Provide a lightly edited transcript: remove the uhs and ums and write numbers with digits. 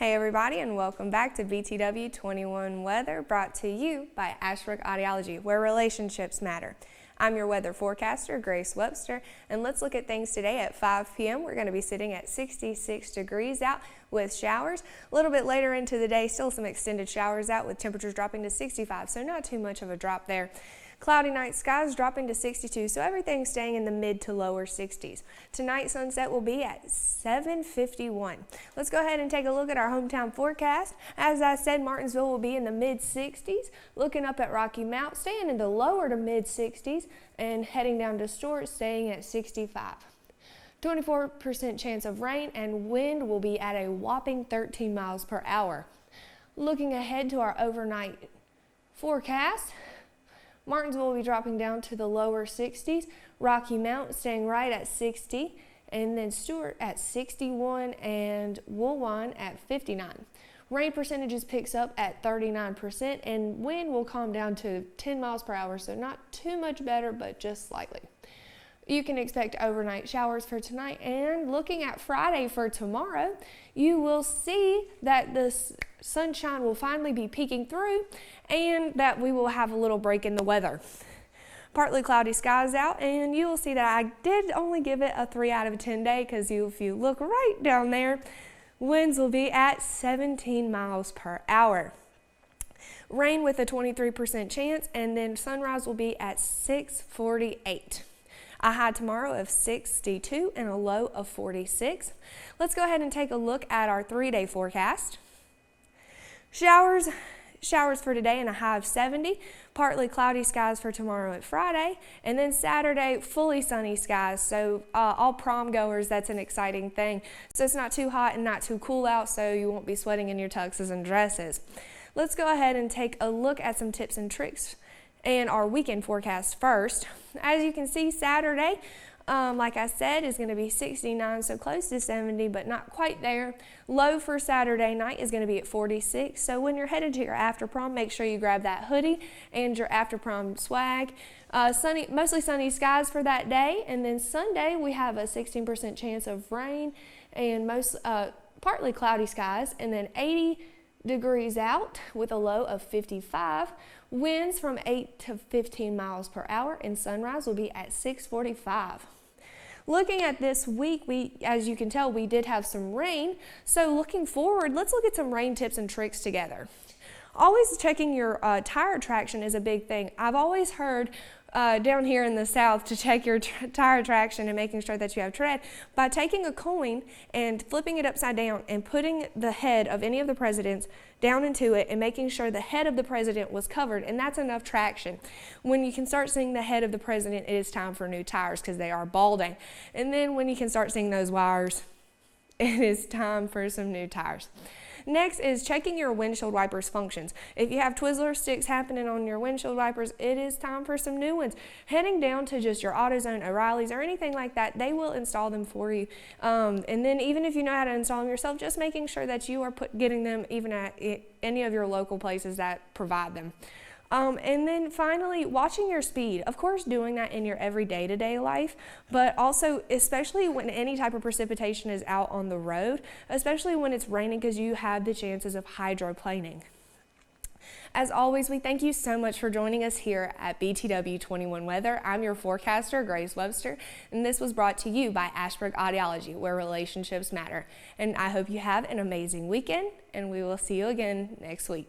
Hey everybody, and welcome back to BTW21 Weather, brought to you by Ashbrook Audiology, where relationships matter. I'm your weather forecaster, Grace Webster, and let's look at things today at 5 p.m. We're going to be sitting at 66 degrees out with showers. A little bit later into the day, still some extended showers out with temperatures dropping to 65, so not too much of a drop there. Cloudy night skies dropping to 62, so everything's staying in the mid to lower 60s. Tonight, sunset will be at 7:51. Let's go ahead and take a look at our hometown forecast. As I said, Martinsville will be in the mid 60s. Looking up at Rocky Mount, staying in the lower to mid 60s, and heading down to Stuart, staying at 65. 24% chance of rain, and wind will be at a whopping 13 miles per hour. Looking ahead to our overnight forecast, Martinsville will be dropping down to the lower 60s, Rocky Mount staying right at 60, and then Stuart at 61 and Woolwine at 59. Rain percentages picks up at 39%, and wind will calm down to 10 miles per hour, so not too much better, but just slightly. You can expect overnight showers for tonight, and looking at Friday for tomorrow, you will see that the sunshine will finally be peeking through and that we will have a little break in the weather. Partly cloudy skies out, and you will see that I did only give it a 3 out of 10 day because if you look right down there, winds will be at 17 miles per hour. Rain with a 23% chance, and then sunrise will be at 6:48. A high tomorrow of 62 and a low of 46. Let's go ahead and take a look at our 3-day forecast. Showers for today and a high of 70. Partly cloudy skies for tomorrow and Friday. And then Saturday, fully sunny skies. So all prom goers, that's an exciting thing. So it's not too hot and not too cool out, so you won't be sweating in your tuxes and dresses. Let's go ahead and take a look at some tips and tricks and our weekend forecast first. As you can see, Saturday, like I said, is going to be 69, so close to 70, but not quite there. Low for Saturday night is going to be at 46, so when you're headed to your after prom, make sure you grab that hoodie and your after prom swag. Mostly sunny skies for that day, and then Sunday we have a 16% chance of rain and partly cloudy skies, and then 80 degrees out with a low of 55. Winds from 8 to 15 miles per hour, and sunrise will be at 6:45. Looking at this week, as you can tell, we did have some rain. So looking forward, let's look at some rain tips and tricks together. Always checking your tire traction is a big thing. I've always heard down here in the South to check your tire traction and making sure that you have tread by taking a coin and flipping it upside down and putting the head of any of the presidents down into it and making sure the head of the president was covered, and that's enough traction. When you can start seeing the head of the president, it is time for new tires because they are balding. And then when you can start seeing those wires, it is time for some new tires. Next is checking your windshield wipers functions. If you have Twizzler sticks happening on your windshield wipers, it is time for some new ones. Heading down to just your AutoZone, O'Reilly's, or anything like that, they will install them for you. And then even if you know how to install them yourself, just making sure that you are getting them even at any of your local places that provide them. And then finally, watching your speed. Of course, doing that in your everyday to-day life, but also especially when any type of precipitation is out on the road, especially when it's raining, because you have the chances of hydroplaning. As always, we thank you so much for joining us here at BTW21 Weather. I'm your forecaster, Grace Webster, and this was brought to you by Ashbrook Audiology, where relationships matter. And I hope you have an amazing weekend, and we will see you again next week.